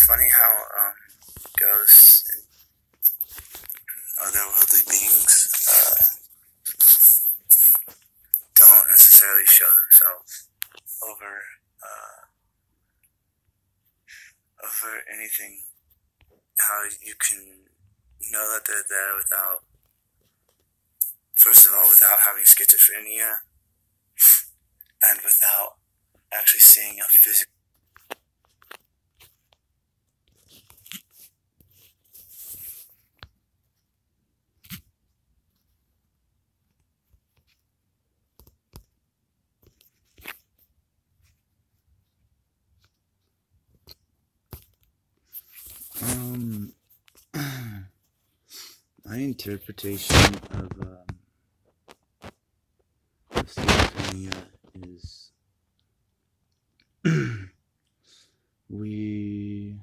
funny how ghosts and otherworldly beings don't necessarily show themselves over over anything. How you can know that they're there without, first of all, without having schizophrenia and without actually seeing a physical. My interpretation of schizophrenia is we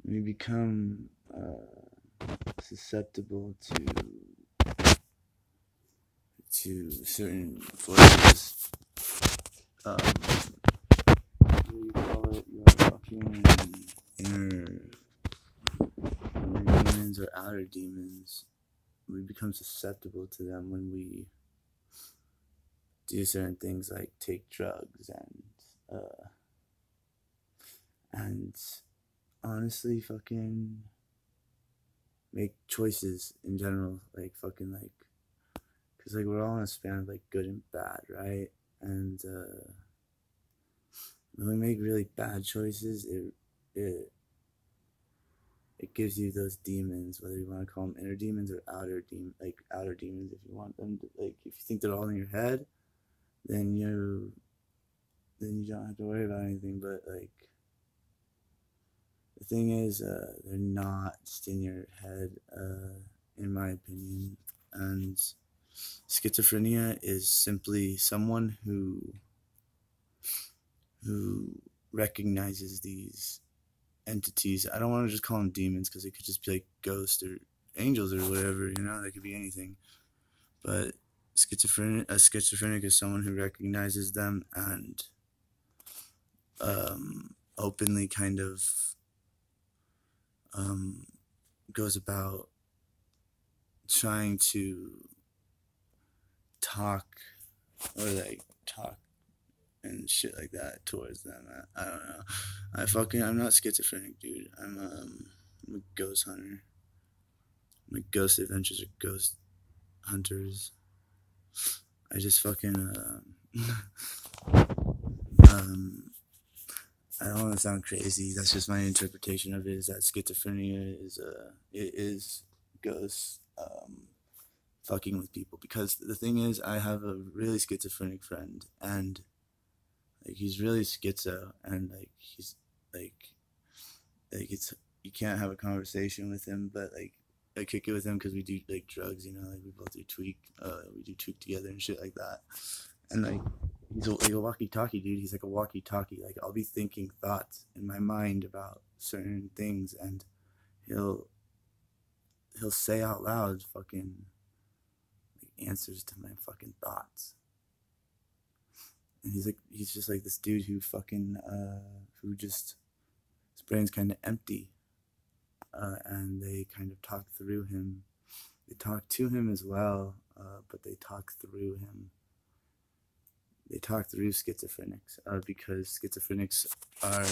become susceptible to certain forces. What do you call it? Your fucking inner demons or outer demons. We become susceptible to them when we do certain things like take drugs and honestly fucking make choices in general, like fucking like, cause like we're all in a span of like good and bad, right? And when we make really bad choices, it gives you those demons, whether you want to call them inner demons or outer demons, if you want them to, like, if you think they're all in your head, then you don't have to worry about anything. But like, the thing is, they're not just in your head, in my opinion. And schizophrenia is simply someone who recognizes these entities. I don't want to just call them demons because it could just be like ghosts or angels or whatever, they could be anything. But a schizophrenic is someone who recognizes them and openly kind of goes about trying to talk and shit like that towards them. I don't know. I'm not schizophrenic, dude. I'm a ghost hunter. My ghost adventures are ghost hunters. I just fucking I don't want to sound crazy. That's just my interpretation of it. Is that schizophrenia is ghosts fucking with people. Because the thing is, I have a really schizophrenic friend, and like he's really schizo, and like he's like it's, you can't have a conversation with him, but like I kick it with him because we do like drugs, like we both do tweak, together and shit like that. And like he's like a walkie-talkie, dude. He's like a walkie-talkie. Like I'll be thinking thoughts in my mind about certain things, and he'll say out loud fucking like answers to my fucking thoughts. And he's just like this dude who fucking who just, his brain's kind of empty, and they kind of talk through him. They talk to him as well, but they talk through him. They talk through schizophrenics, because schizophrenics are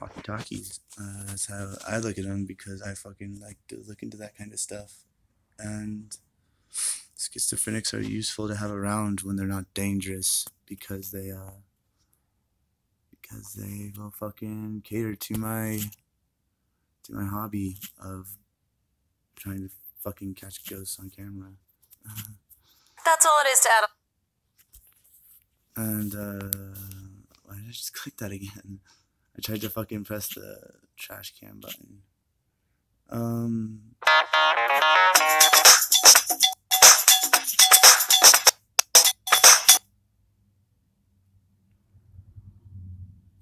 walkie-talkies. That's how I look at them, because I fucking like to look into that kind of stuff. And schizophrenics are useful to have around when they're not dangerous, because they will fucking cater to my hobby of trying to fucking catch ghosts on camera. That's all it is to add. And why did I just click that again? I tried to fucking press the trash can button.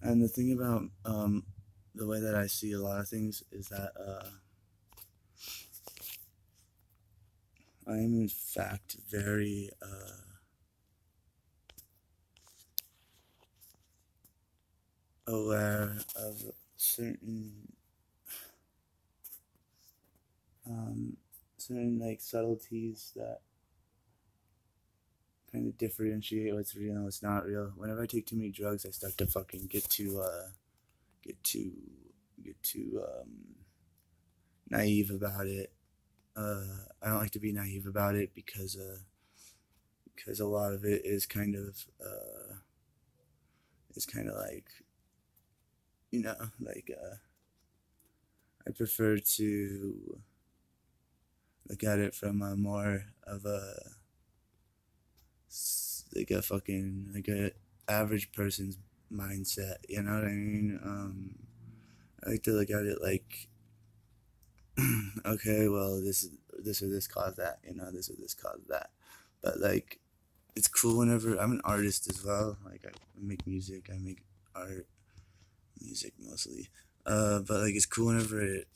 And the thing about the way that I see a lot of things is that I am in fact very aware of certain certain like subtleties that kind of differentiate what's real and what's not real. Whenever I take too many drugs, I start to fucking get too get too naive about it. I don't like to be naive about it because a lot of it is kind of like, you know, like I prefer to look at it from a more of like a fucking like a average person's mindset. You know what I mean? I like to look at it like, okay, well, this or this caused that. You know, this or this caused that. But like, it's cool whenever I'm an artist as well. Like I make music, I make art, music mostly. But like, it's cool whenever it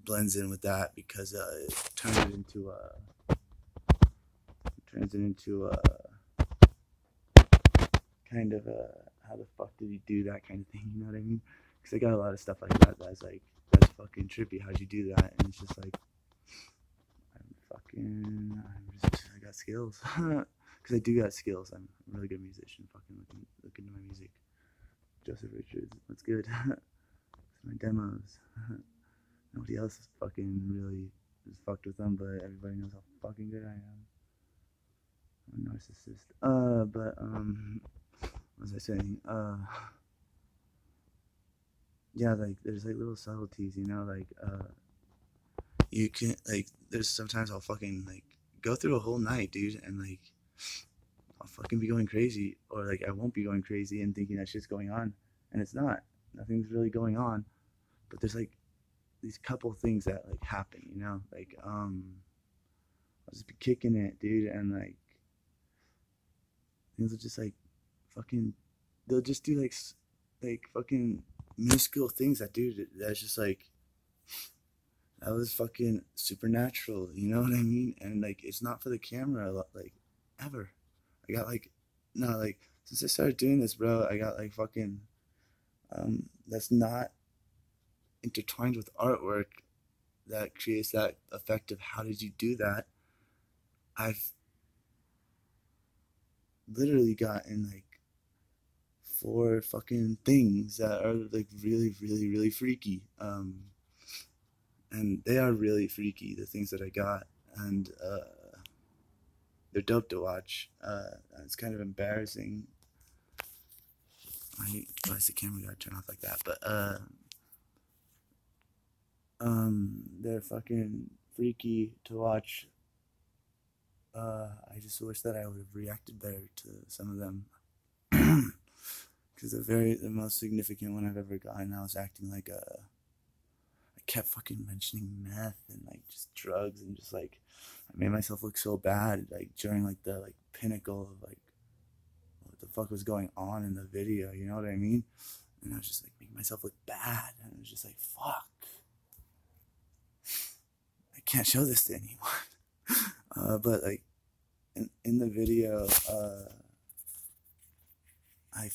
blends in with that because it turns it into kind of a how the fuck did he do that kind of thing. You know what I mean? Because I got a lot of stuff like that that's like that's fucking trippy. How'd you do that? And it's just like I got skills. Because I do got skills. I'm a really good musician. Fucking look into my music. Joseph Richards. What's good? It's my demos. Nobody else is fucking really is fucked with them, but everybody knows how fucking good I am. I'm a narcissist. What was I saying? Yeah, like there's like little subtleties, you know, like you can like there's sometimes I'll fucking like go through a whole night, dude, and like I'll fucking be going crazy, or like I won't be going crazy and thinking that shit's going on, and it's not. Nothing's really going on, but there's like these couple things that like happen, you know, like I'll just be kicking it, dude, and like things will just like fucking they'll just do like fucking minuscule things that dude that's just like that was fucking supernatural, you know what I mean? And like it's not for the camera like ever. I got like no like since I started doing this, bro, I got like fucking that's not intertwined with artwork that creates that effect of how did you do that. I've literally gotten like four fucking things that are like really, really, really freaky. And they are really freaky, the things that I got. And they're dope to watch. It's kind of embarrassing. Why is the camera gotta turn off like that? But they're fucking freaky to watch. I just wish that I would have reacted better to some of them. Because the most significant one I've ever gotten, I was acting like I kept fucking mentioning meth and like just drugs and just like I made myself look so bad like during like the like pinnacle of like what the fuck was going on in the video, you know what I mean? And I was just like making myself look bad, and I was just like, fuck, I can't show this to anyone. But like in the video, I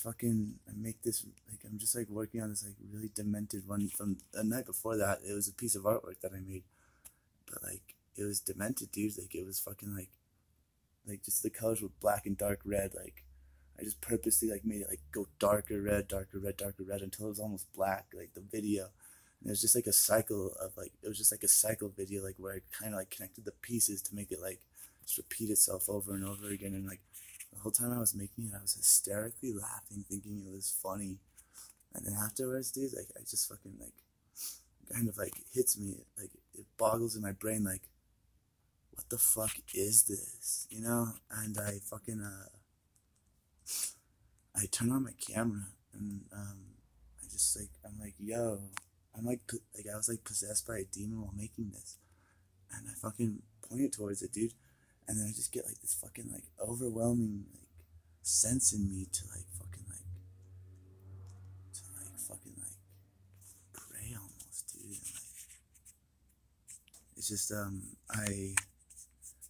make this like I'm just like working on this like really demented one from the night before that. It was a piece of artwork that I made, but like it was demented, dude. Like it was fucking like just the colors were black and dark red. Like I just purposely like made it like go darker red, darker red, darker red until it was almost black. Like the video, and it was just like a cycle of like it was just like a cycle video like where I kind of like connected the pieces to make it like just repeat itself over and over again. And like the whole time I was making it, I was hysterically laughing, thinking it was funny. And then afterwards, dude, like I just fucking like kind of like hits me, like it boggles in my brain, like what the fuck is this, you know? And I fucking I turn on my camera and I just like I'm like yo, I'm like I was like possessed by a demon while making this, and I fucking point it towards it, dude, and then I just get like this fucking like overwhelming like sense in me to like fucking pray almost, dude. And, like it's just I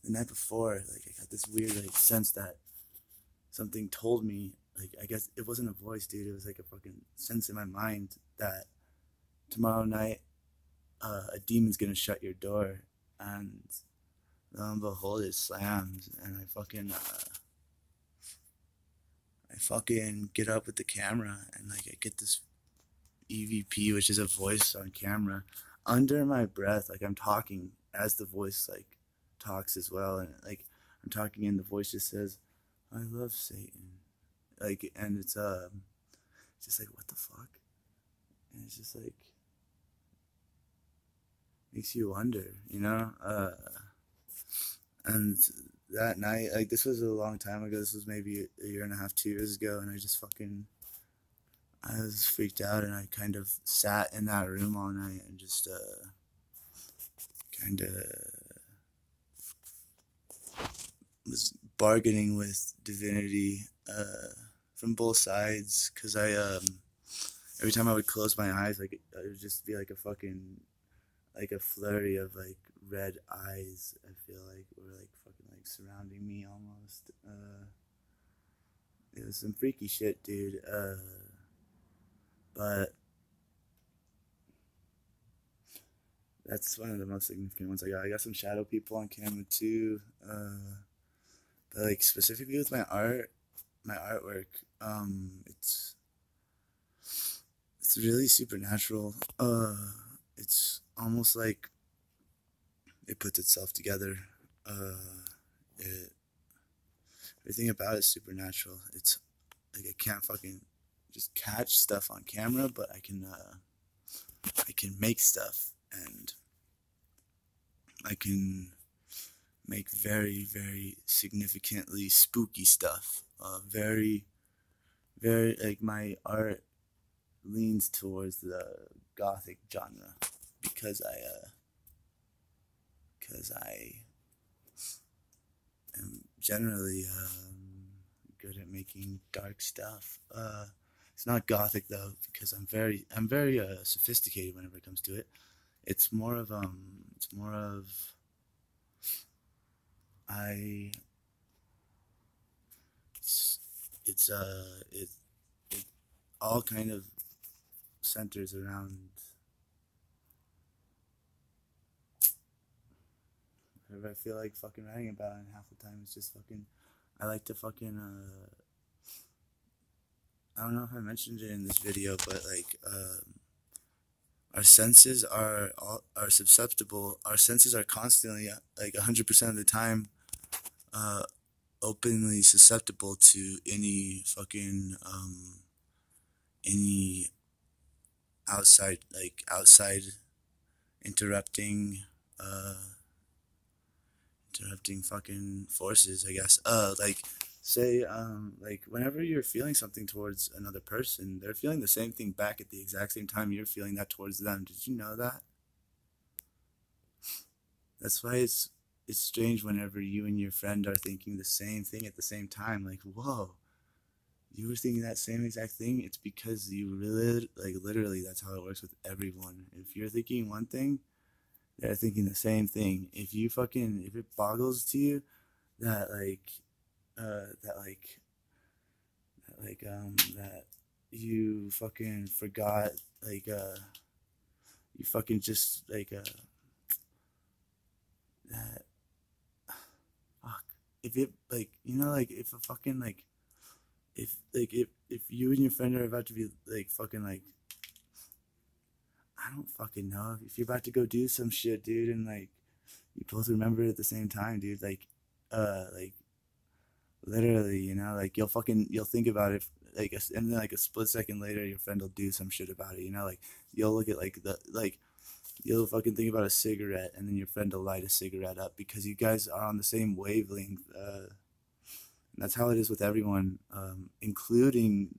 the night before like I got this weird like sense that something told me like, I guess it wasn't a voice, dude. It was like a fucking sense in my mind that tomorrow night, a demon's gonna shut your door, and lo and behold, it slams, and I fucking get up with the camera, and like I get this EVP, which is a voice on camera, under my breath, like I'm talking as the voice like talks as well, and like I'm talking, and the voice just says, "I love Satan," like, and it's just like, what the fuck, and it's just like makes you wonder, you know, and that night, like this was a long time ago. This was maybe a year and a half, 2 years ago, and I was freaked out, and I kind of sat in that room all night and just kind of was bargaining with divinity from both sides, because every time I would close my eyes, like it would just be like a fucking like a flurry of like red eyes. I feel like were like fucking like surrounding me almost. It was some freaky shit, dude. But that's one of the most significant ones I got. I got some shadow people on camera too. But like specifically with my artwork, it's really supernatural. It's almost like it puts itself together. It Everything about it is supernatural. It's like I can't fucking just catch stuff on camera, but I can make stuff, and I can make very, very significantly spooky stuff. Very, very, like my art leans towards the gothic genre because I am generally good at making dark stuff. It's not gothic though, because I'm very sophisticated whenever it comes to it. It's more of I it's it all kind of centers around whatever I feel like fucking writing about, and half the time it's just fucking I like to fucking I don't know if I mentioned it in this video, but like our senses are susceptible. Our senses are constantly like 100% of the time openly susceptible to any fucking any outside interrupting fucking forces, I guess. Like say like whenever you're feeling something towards another person, they're feeling the same thing back at the exact same time you're feeling that towards them. Did you know that? That's why it's strange whenever you and your friend are thinking the same thing at the same time. Like, whoa, you were thinking that same exact thing. It's because you really, like, literally, that's how it works with everyone. If you're thinking one thing, they're thinking the same thing. If it boggles to you that that you fucking forgot, you fucking just that fuck. If it like like if a fucking if you and your friend are about to be like fucking like I don't fucking know, if you're about to go do some shit, dude, and like you both remember it at the same time, dude, like literally, like you'll think about it and then like a split second later your friend will do some shit about it, like you'll look at you'll fucking think about a cigarette, and then your friend will light a cigarette up because you guys are on the same wavelength. And that's how it is with everyone, including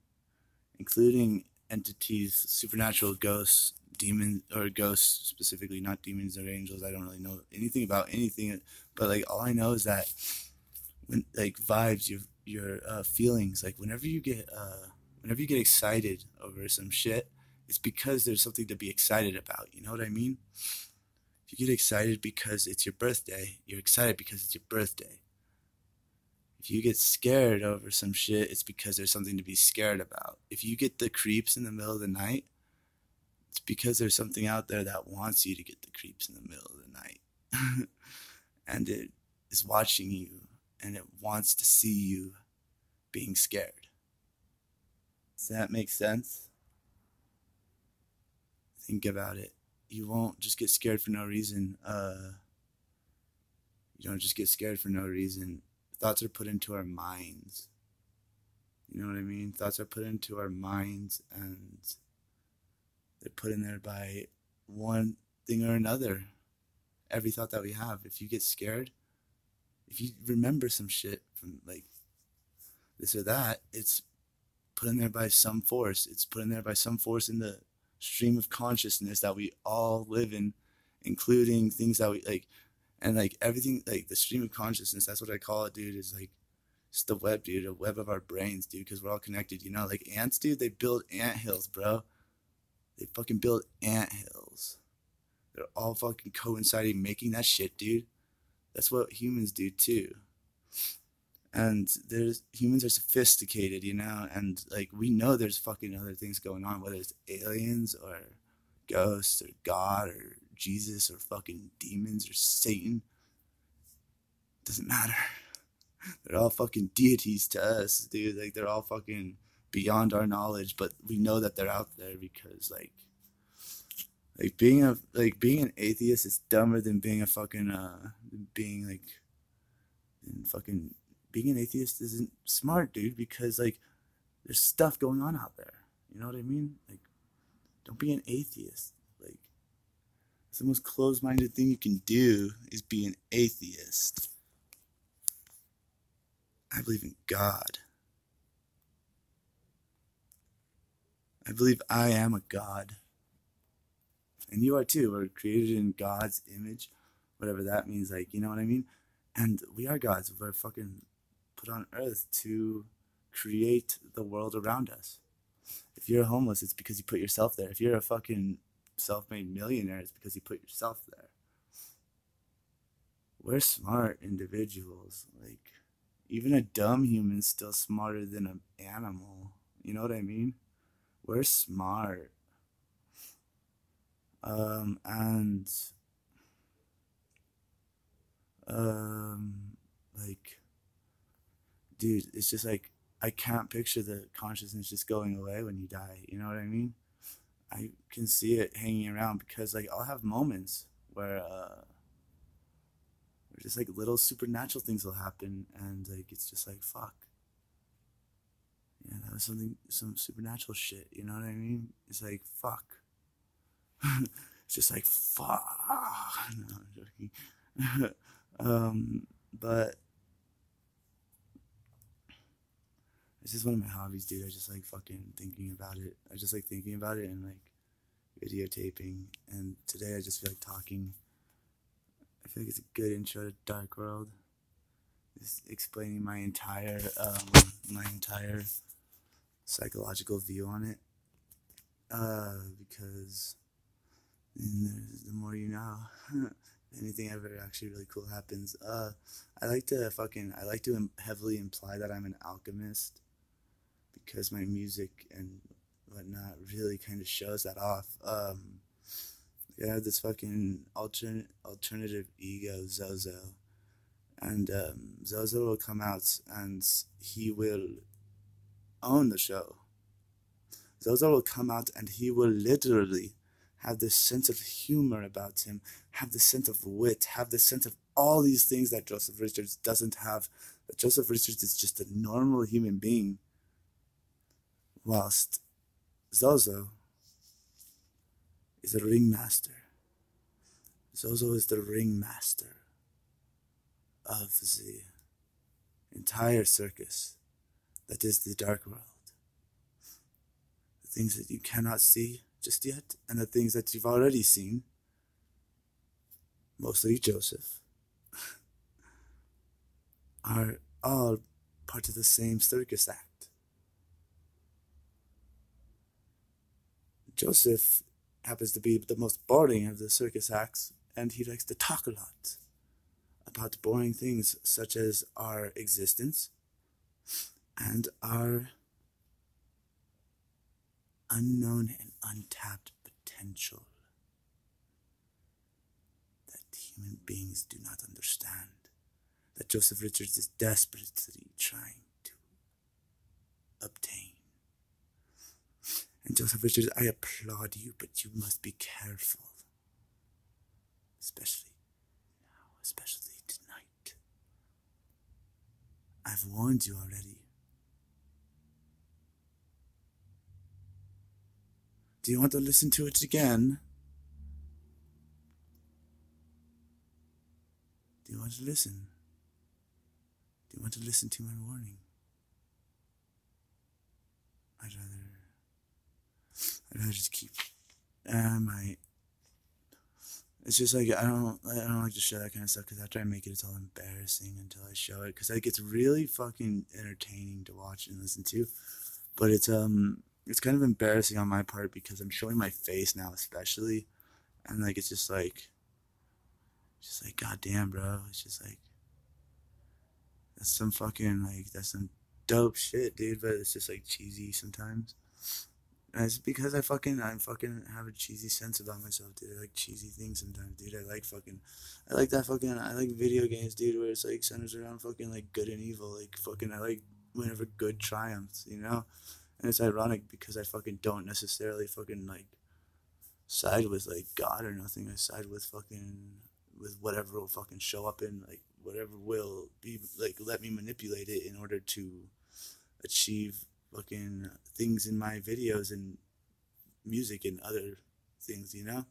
entities, supernatural ghosts, demons, or ghosts specifically, not demons or angels. I don't really know anything about anything, but like all I know is that when like vibes, your feelings, like whenever you get excited over some shit, it's because there's something to be excited about. You know what I mean? If you get excited because it's your birthday, you're excited because it's your birthday. If you get scared over some shit, it's because there's something to be scared about. If you get the creeps in the middle of the night, it's because there's something out there that wants you to get the creeps in the middle of the night. And it is watching you, and it wants to see you being scared. Does that make sense? Think about it. You won't just get scared for no reason. You don't just get scared for no reason. Thoughts are put into our minds. You know what I mean? Thoughts are put into our minds, and they're put in there by one thing or another. Every thought that we have. If you get scared, if you remember some shit from like this or that, it's put in there by some force. It's put in there by some force in the stream of consciousness that we all live in, including things that we like, and like everything, like the stream of consciousness. That's what I call it, dude. Is like it's the web, dude, a web of our brains, dude, because we're all connected. You know, like ants, dude. They build ant hills, bro. They fucking build ant hills. They're all fucking coinciding, making that shit, dude. That's what humans do too. And humans are sophisticated, you know, and like we know there's fucking other things going on, whether it's aliens or ghosts or God or Jesus or fucking demons or Satan. Doesn't matter. They're all fucking deities to us, dude. Like they're all fucking beyond our knowledge, but we know that they're out there because like being an atheist is dumber than being a fucking being an atheist isn't smart, dude, because like there's stuff going on out there. You know what I mean? Like don't be an atheist. Like it's the most closed-minded thing you can do is be an atheist. I believe in God. I believe I am a God. And you are too. We're created in God's image, whatever that means. Like, you know what I mean? And we are gods. We're fucking put on earth to create the world around us. If you're homeless, it's because you put yourself there. If you're a fucking self-made millionaire, it's because you put yourself there. We're smart individuals. Like, even a dumb human's still smarter than an animal. You know what I mean? We're smart. Like, dude, it's just like, I can't picture the consciousness just going away when you die. You know what I mean? I can see it hanging around because, like, I'll have moments where just like little supernatural things will happen, and like it's just like fuck. Yeah, that was some supernatural shit. You know what I mean? It's like fuck. It's just like fuck. No, I'm joking. But it's just one of my hobbies, dude. I just like fucking thinking about it. I just like thinking about it and like videotaping. And today I just feel like talking. I feel like it's a good intro to Dark World. Just explaining my entire psychological view on it. Because the more you know. Anything ever actually really cool happens. I like to heavily imply that I'm an alchemist because my music and whatnot really kind of shows that off. I have this fucking alternative ego, Zozo, and Zozo will come out and he will own the show. Zozo will come out and he will literally have this sense of humor about him, have this sense of wit, have this sense of all these things that Joseph Richards doesn't have. That Joseph Richards is just a normal human being, whilst Zozo is a ringmaster. Zozo is the ringmaster of the entire circus that is the Dark World. The things that you cannot see just yet, and the things that you've already seen, mostly Joseph, are all part of the same circus act. Joseph happens to be the most boring of the circus acts, and he likes to talk a lot about boring things such as our existence, and our unknown and untapped potential that human beings do not understand, that Joseph Richards is desperately trying to obtain. And Joseph Richards, I applaud you, but you must be careful. Especially now, especially tonight. I've warned you already. Do you want to listen to it again? Do you want to listen? Do you want to listen to my warning? I'd rather just keep. I might. It's just like I don't like to show that kind of stuff because after I make it, it's all embarrassing until I show it because it gets really fucking entertaining to watch and listen to. But it's kind of embarrassing on my part because I'm showing my face now, especially, and like it's just like goddamn, bro. It's just like that's some dope shit, dude. But it's just like cheesy sometimes. And it's because I fucking have a cheesy sense about myself, dude. I like cheesy things sometimes, dude. I like video games, dude, where it's like centers around fucking like good and evil. Like fucking I like whenever good triumphs, you know? And it's ironic because I fucking don't necessarily fucking like side with like God or nothing. I side with whatever will fucking show up in like whatever will be like let me manipulate it in order to achieve fucking things in my videos and music and other things, you know?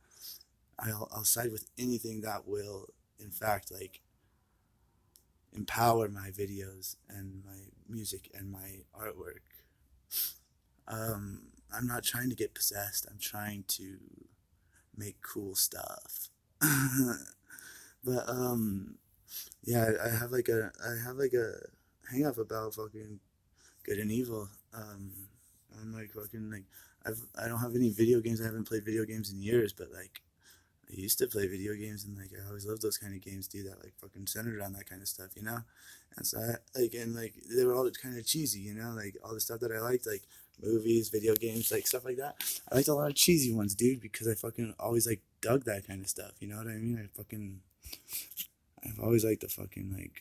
I'll side with anything that will, in fact, like, empower my videos and my music and my artwork. I'm not trying to get possessed. I'm trying to make cool stuff. But, yeah, I have like a hang up about fucking good and evil. I'm like fucking like I don't have any video games. I haven't played video games in years, but like I used to play video games and like I always loved those kind of games, dude. That like fucking centered around that kind of stuff, you know. And so they were all kind of cheesy, you know, like all the stuff that I liked, like movies, video games, like stuff like that. I liked a lot of cheesy ones, dude, because I fucking always like dug that kind of stuff. You know what I mean? I've always liked the fucking like.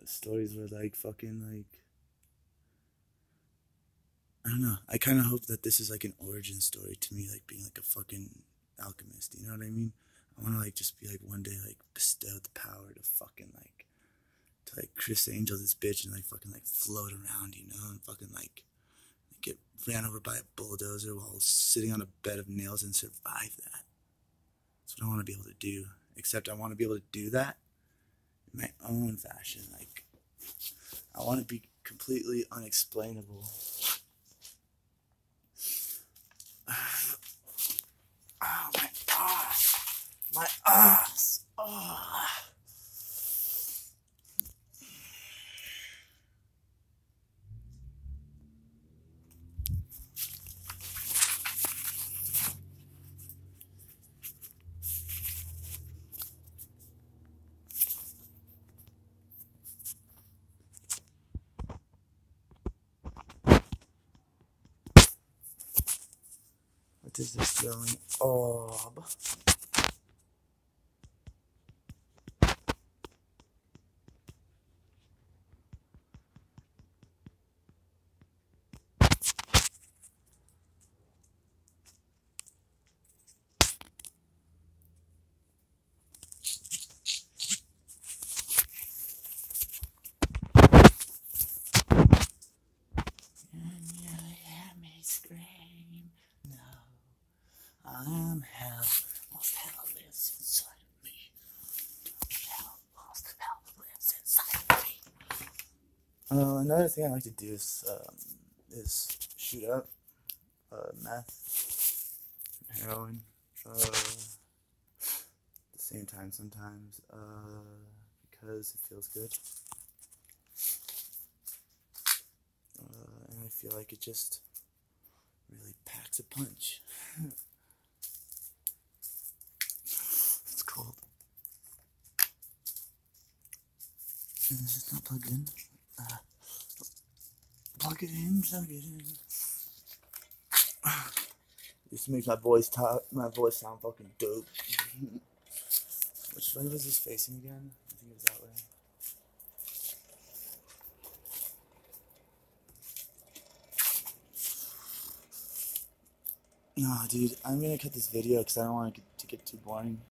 Stories were like fucking like I don't know. I kind of hope that this is like an origin story to me, like being like a fucking alchemist. You know what I mean? I want to like just be like one day like bestowed the power to fucking like to like Chris Angel this bitch and like fucking like float around, you know, and fucking like get ran over by a bulldozer while sitting on a bed of nails and survive that. That's what I want to be able to do. Except I want to be able to do that in my own fashion, like. I want to be completely unexplainable. Oh, my ass. My ass. Oh. What is this glowing orb? I'm hell. Lost hell lives inside of me. Lost hell lives inside of me. Another thing I like to do is shoot up meth, heroin, at the same time sometimes, because it feels good. And I feel like it just really packs a punch. It's cold. Is this not plugged in? Plug it in, plug it in. This makes my voice sound fucking dope. Which way was this facing again? I think it was that way. No, dude, I'm gonna cut this video because I don't want it to get too boring.